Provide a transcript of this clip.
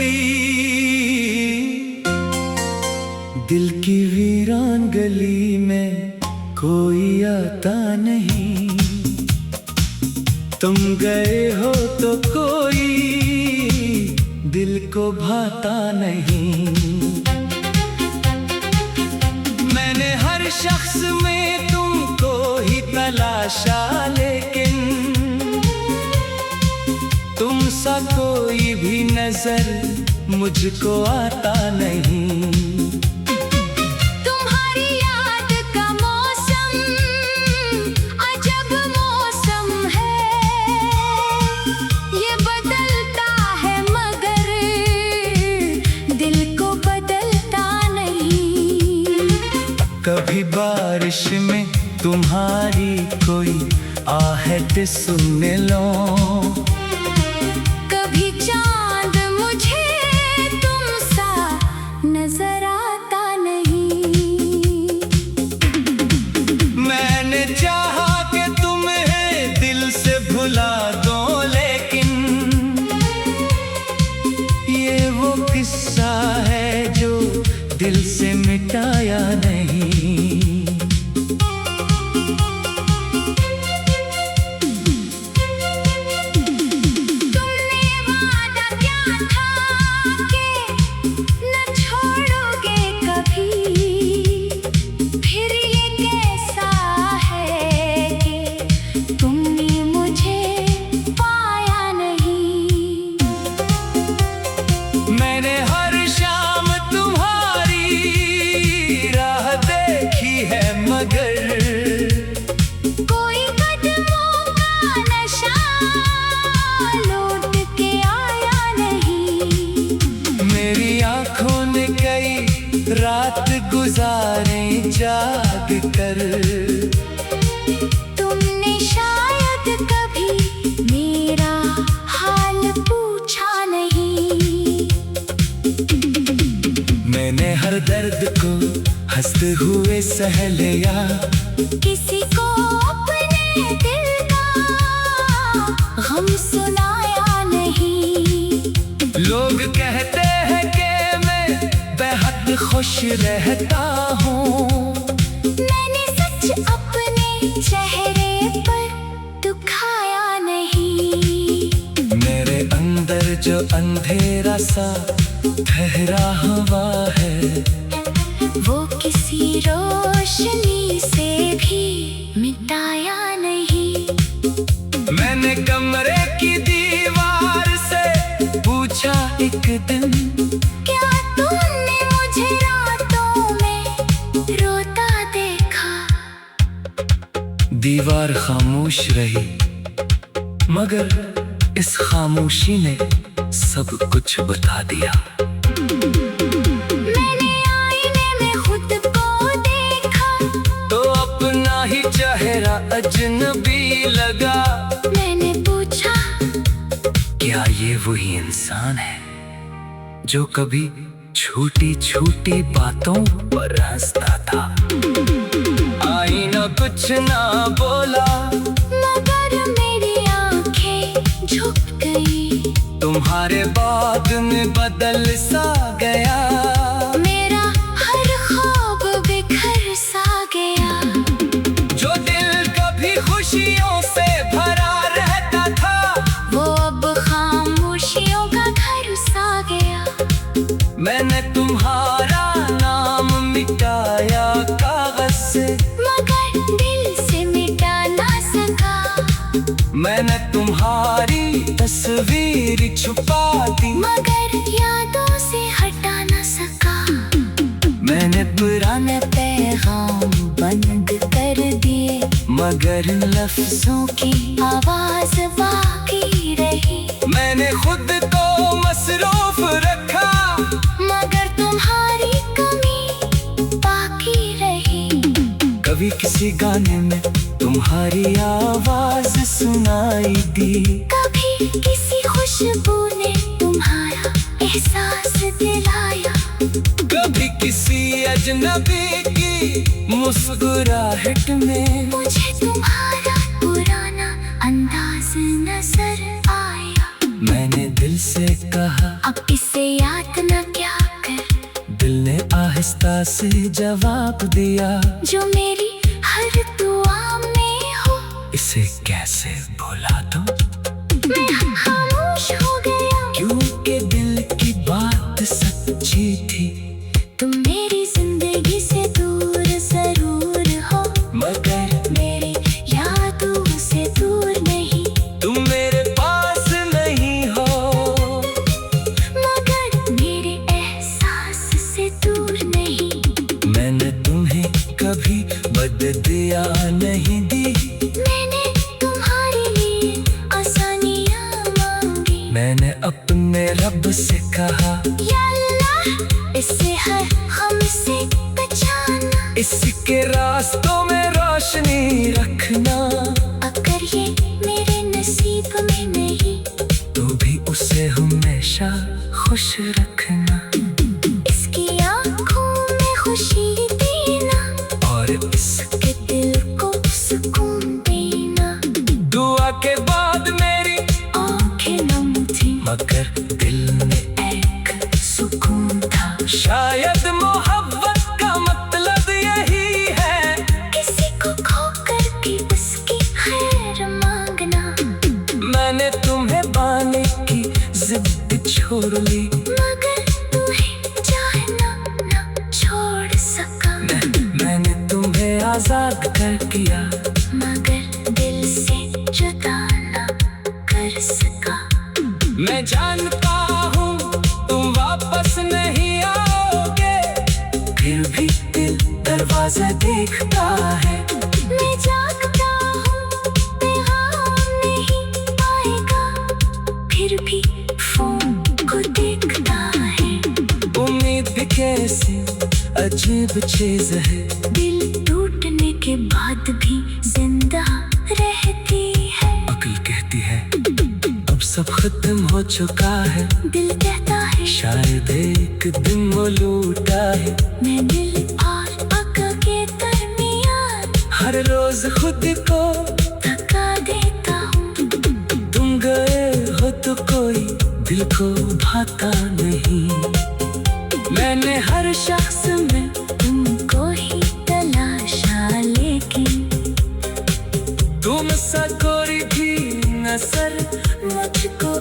कोई, दिल की वीरान गली में कोई आता नहीं। तुम गए हो तो कोई दिल को भाता नहीं। मैंने हर शख्स में तुमको ही तलाशा, लेकिन तुम सा कोई भी नजर मुझको आता नहीं। तुम्हारी याद का मौसम अजब मौसम है, ये बदलता है मगर दिल को बदलता नहीं। कभी बारिश में तुम्हारी कोई आहट सुन लो, कभी चांद मुझे तुम सा नजर आता नहीं। मैंने चाहा कि तुम्हें दिल से भुला दो, लेकिन ये वो किस्सा है जो दिल से मिटाया नहीं। मैंने हर शाम तुम्हारी राह देखी है, मगर कोई कदमों का नशा लौट के आया नहीं। मेरी आंखों ने कई रात गुजारे जाग कर, तुमने शायद कभी मेरा हाल पूछा नहीं। मैंने हर दर्द को हंसते हुए सह लिया, किसी को अपने दिल का गम सुनाया नहीं। लोग कहते हैं कि मैं बेहद खुश रहता हूँ, मैंने सच अपने चेहरे पर दिखाया नहीं। मेरे अंदर जो अंधेरा सा ठहरा हुआ है, वो किसी रोशनी से भी मिटाया नहीं। मैंने कमरे की दीवार से पूछा एक दिन, क्या तुमने मुझे रातों में रोता देखा? दीवार खामोश रही, मगर इस खामोशी ने सब कुछ बता दिया। मैंने आईने में खुद को देखा, तो अपना ही चेहरा अजनबी लगा। मैंने पूछा, क्या ये वही इंसान है जो कभी छोटी छोटी बातों पर हंसता था? आईना कुछ ना बोला, मगर मेरी आंखें झुक गई। तुम्हारे बाद में बदल सा गया, मेरा हर ख्वाब बिखर सा गया। जो दिल कभी खुशियों से भरा रहता था, वो अब खामोशियों का घर सा गया। मैंने तुम्हारा नाम मिटाया कागज से, मगर दिल से मिटा ना सका। मैंने तुम्हारी तस्वीर छुपा दी, मगर यादों से हटा ना सका। मैंने पुराने पैगाम बंद कर दिए, मगर लफ्जों की आवाज बाकी रही। मैंने खुद को मसरूफ रखा, मगर तुम्हारी कमी बाकी रही। कभी किसी गाने में तुम्हारी आवाज सुनाई दी, कभी किसी खुशबू ने तुम्हारा एहसास दिलाया। कभी किसी अजनबी की मुस्कुराहट में मुझे तुम्हारा पुराना अंदाज नजर आया। मैंने दिल से कहा अब इसे याद न क्या कर। दिल ने आहिस्ता से जवाब दिया, जो मेरी हर दुआ में हो। इसे कैसे भुला दूं? मैं खामोश हो गया, क्योंकि दिल की बात सच्ची थी। तुम मेरी जिंदगी से दूर जरूर हो, मगर मेरी यादों से दूर नहीं। तुम मेरे पास नहीं हो, मगर मेरे एहसास से दूर नहीं। मैंने तुम्हें कभी बददिया नहीं दी। मैंने तुम्हारे लिए आसानियां मांगी। मैंने अपने रब से कहा, या अल्लाह इससे हर गम से बचाना। इसके रास्तों में रोशनी रखना। अगर ये मेरे नसीब में नहीं, तो भी उसे हमेशा खुश रखना। इसकी आंखों में खुशी देना, और इसके दिल को सुकून देना। दुआ के बाद मेरी आंखें नम थी, मगर दिल में एक सुकून था। शायद मोहब्बत का मतलब यही है, किसी को खोकर भी उसकी खैर मांगना। मैंने तुम्हें पाने की जिद छोड़ ली। मगर तुम्हें चाहना न छोड़ सका। मैंने तुम्हें आजाद कर दिया, मगर दिल से जुदा न कर सका। मैं जानता हूँ तुम वापस नहीं आओगे, फिर भी दिल दरवाजा देखता है। मैं जागता हूँ, पैगाम नहीं आएगा, फिर भी फोन को देखता है। उम्मीद भी कैसी अजीब चीज है, दिल टूटने के बाद भी जिंदा रहती है। अक्ल कहती है अब सब खत्म हो चुका है। दिल कहता है शायद एक दिन वो लूटा है। मैं दिल और अक्ल के दरमियान हर रोज खुद को थका देता हूँ। तुम गए हो तो कोई दिल को भाता नहीं। मैंने हर शख्स में तुमको ही तलाशा, लेकिन तुम सा कोई भी नजर मुझको